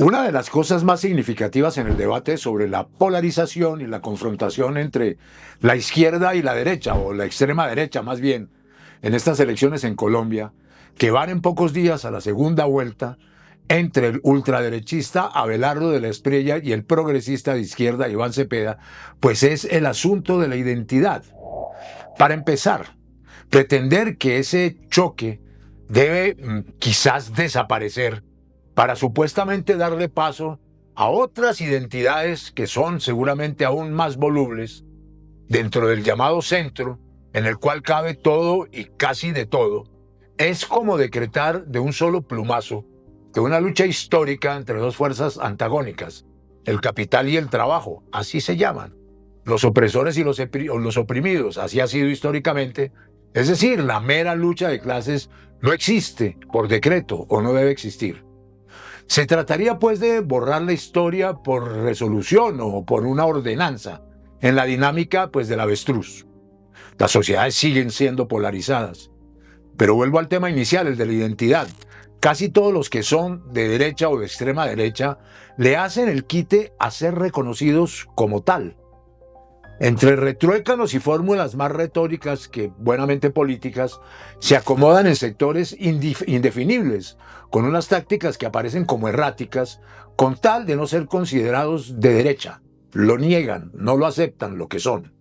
Una de las cosas más significativas en el debate sobre la polarización y la confrontación entre la izquierda y la derecha, o la extrema derecha más bien, en estas elecciones en Colombia, que van en pocos días a la segunda vuelta, entre el ultraderechista Abelardo de la Espriella y el progresista de izquierda Iván Cepeda, pues es el asunto de la identidad. Para empezar, pretender que ese choque debe quizás desaparecer para supuestamente darle paso a otras identidades que son seguramente aún más volubles dentro del llamado centro, en el cual cabe todo y casi de todo, es como decretar de un solo plumazo que una lucha histórica entre dos fuerzas antagónicas, el capital y el trabajo, así se llaman, los opresores y los oprimidos, así ha sido históricamente, es decir, la mera lucha de clases no existe por decreto o no debe existir. Se trataría pues de borrar la historia por resolución o por una ordenanza, en la dinámica pues del avestruz. Las sociedades siguen siendo polarizadas. Pero vuelvo al tema inicial, el de la identidad. Casi todos los que son de derecha o de extrema derecha le hacen el quite a ser reconocidos como tal. Entre retruécanos y fórmulas más retóricas que buenamente políticas, se acomodan en sectores indefinibles, con unas tácticas que aparecen como erráticas, con tal de no ser considerados de derecha. Lo niegan, no lo aceptan lo que son.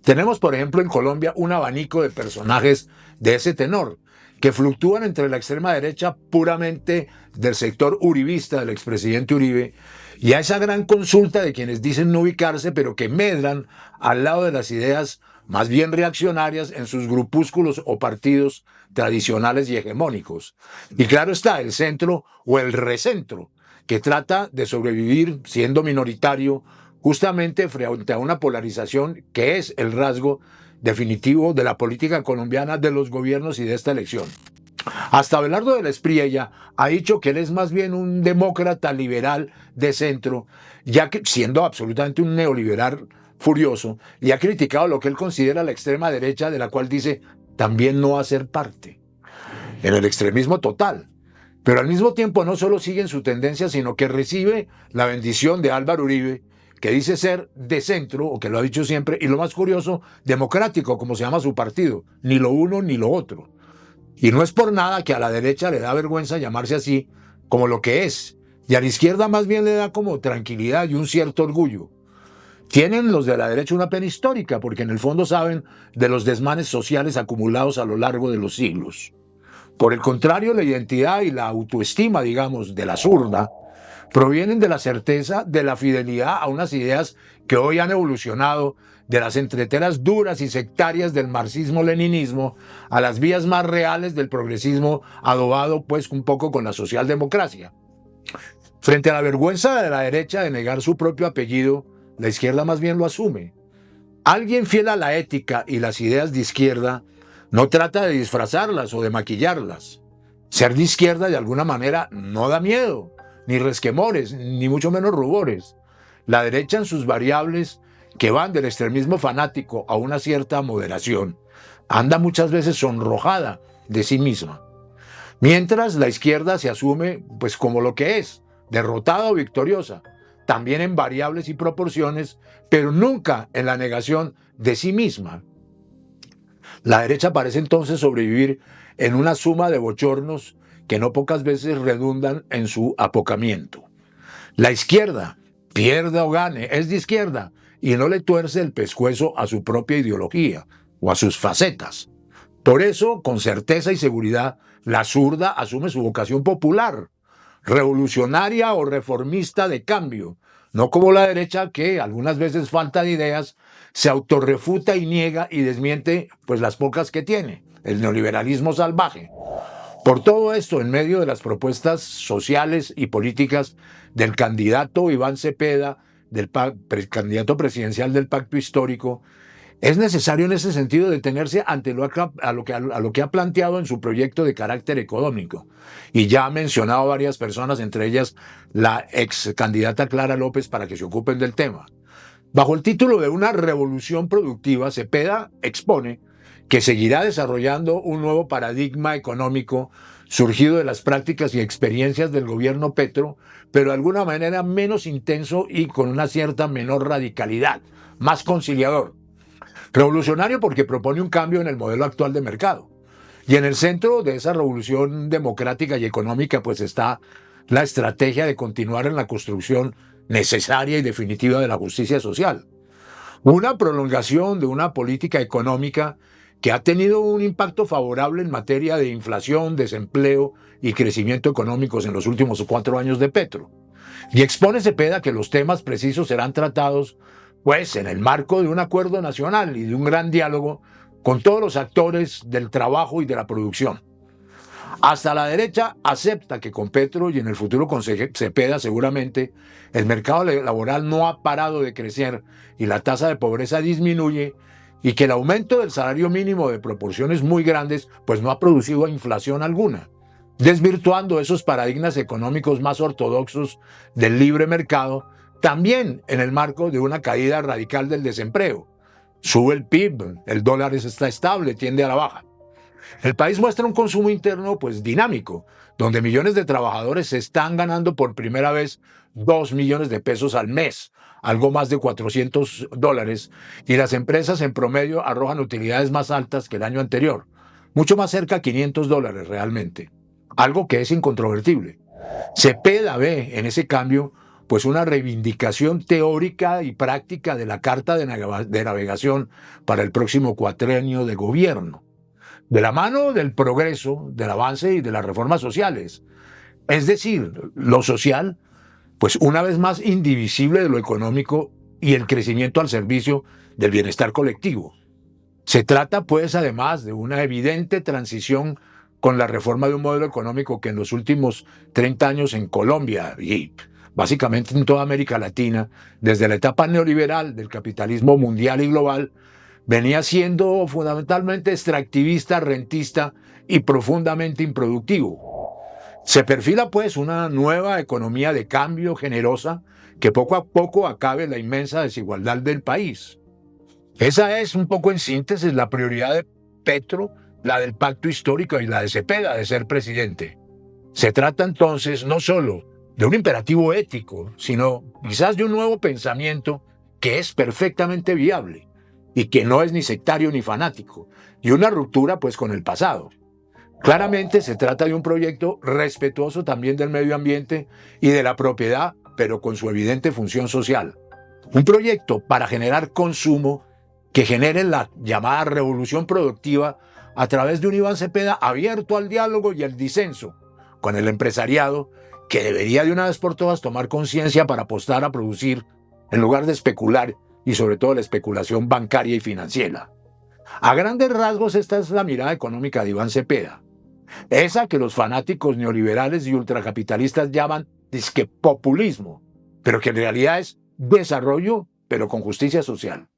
Tenemos, por ejemplo, en Colombia un abanico de personajes de ese tenor, que fluctúan entre la extrema derecha puramente del sector uribista del expresidente Uribe y a esa gran consulta de quienes dicen no ubicarse, pero que medran al lado de las ideas más bien reaccionarias en sus grupúsculos o partidos tradicionales y hegemónicos. Y claro está, el centro o el recentro, que trata de sobrevivir siendo minoritario justamente frente a una polarización que es el rasgo definitivo de la política colombiana, de los gobiernos y de esta elección. Hasta Abelardo de la Espriella ha dicho que él es más bien un demócrata liberal de centro, ya que siendo absolutamente un neoliberal furioso, y ha criticado lo que él considera la extrema derecha, de la cual dice también no hacer parte, en el extremismo total. Pero al mismo tiempo no solo sigue en su tendencia, sino que recibe la bendición de Álvaro Uribe, que dice ser de centro, o que lo ha dicho siempre, y lo más curioso, democrático, como se llama su partido, ni lo uno ni lo otro. Y no es por nada que a la derecha le da vergüenza llamarse así, como lo que es, y a la izquierda más bien le da como tranquilidad y un cierto orgullo. Tienen los de la derecha una pena histórica, porque en el fondo saben de los desmanes sociales acumulados a lo largo de los siglos. Por el contrario, la identidad y la autoestima, digamos, de la zurda, provienen de la certeza de la fidelidad a unas ideas que hoy han evolucionado de las entreteras duras y sectarias del marxismo-leninismo a las vías más reales del progresismo adobado pues un poco con la socialdemocracia. Frente a la vergüenza de la derecha de negar su propio apellido, la izquierda más bien lo asume. Alguien fiel a la ética y las ideas de izquierda no trata de disfrazarlas o de maquillarlas. Ser de izquierda de alguna manera no da miedo, ni resquemores, ni mucho menos rubores. La derecha en sus variables, que van del extremismo fanático a una cierta moderación, anda muchas veces sonrojada de sí misma. Mientras la izquierda se asume pues como lo que es, derrotada o victoriosa, también en variables y proporciones, pero nunca en la negación de sí misma. La derecha parece entonces sobrevivir en una suma de bochornos que no pocas veces redundan en su apocamiento. La izquierda, pierda o gane, es de izquierda y no le tuerce el pescuezo a su propia ideología o a sus facetas. Por eso, con certeza y seguridad, la zurda asume su vocación popular, revolucionaria o reformista de cambio, no como la derecha que, algunas veces falta de ideas, se autorrefuta y niega y desmiente pues las pocas que tiene, el neoliberalismo salvaje. Por todo esto, en medio de las propuestas sociales y políticas del candidato Iván Cepeda, del candidato presidencial del Pacto Histórico, es necesario en ese sentido detenerse ante lo que ha planteado en su proyecto de carácter económico. Y ya ha mencionado a varias personas, entre ellas la ex candidata Clara López, para que se ocupen del tema. Bajo el título de una revolución productiva, Cepeda expone que seguirá desarrollando un nuevo paradigma económico surgido de las prácticas y experiencias del gobierno Petro, pero de alguna manera menos intenso y con una cierta menor radicalidad, más conciliador. Revolucionario porque propone un cambio en el modelo actual de mercado. Y en el centro de esa revolución democrática y económica pues está la estrategia de continuar en la construcción necesaria y definitiva de la justicia social. Una prolongación de una política económica que ha tenido un impacto favorable en materia de inflación, desempleo y crecimiento económicos en los últimos 4 años de Petro. Y expone Cepeda que los temas precisos serán tratados pues en el marco de un acuerdo nacional y de un gran diálogo con todos los actores del trabajo y de la producción. Hasta la derecha acepta que con Petro y en el futuro con Cepeda seguramente el mercado laboral no ha parado de crecer y la tasa de pobreza disminuye y que el aumento del salario mínimo de proporciones muy grandes pues no ha producido inflación alguna, desvirtuando esos paradigmas económicos más ortodoxos del libre mercado, también en el marco de una caída radical del desempleo. Sube el PIB, el dólar está estable, tiende a la baja. El país muestra un consumo interno pues dinámico, donde millones de trabajadores se están ganando por primera vez 2 millones de pesos al mes, algo más de $400, y las empresas en promedio arrojan utilidades más altas que el año anterior, mucho más cerca a $500 realmente, algo que es incontrovertible. Cepeda ve en ese cambio pues una reivindicación teórica y práctica de la Carta de Navegación para el próximo cuatrenio de gobierno, de la mano del progreso, del avance y de las reformas sociales. Es decir, lo social, pues una vez más indivisible de lo económico y el crecimiento al servicio del bienestar colectivo. Se trata pues además de una evidente transición con la reforma de un modelo económico que en los últimos 30 años en Colombia y básicamente en toda América Latina, desde la etapa neoliberal del capitalismo mundial y global, venía siendo fundamentalmente extractivista, rentista y profundamente improductivo. Se perfila pues una nueva economía de cambio generosa que poco a poco acabe la inmensa desigualdad del país. Esa es un poco en síntesis la prioridad de Petro, la del pacto histórico y la de Cepeda de ser presidente. Se trata entonces no solo de un imperativo ético, sino quizás de un nuevo pensamiento que es perfectamente viable y que no es ni sectario ni fanático, y una ruptura pues con el pasado. Claramente se trata de un proyecto respetuoso también del medio ambiente y de la propiedad, pero con su evidente función social. Un proyecto para generar consumo que genere la llamada revolución productiva a través de un Iván Cepeda abierto al diálogo y al disenso con el empresariado, que debería de una vez por todas tomar conciencia para apostar a producir en lugar de especular y sobre todo la especulación bancaria y financiera. A grandes rasgos esta es la mirada económica de Iván Cepeda, esa que los fanáticos neoliberales y ultracapitalistas llaman disque populismo, pero que en realidad es desarrollo pero con justicia social.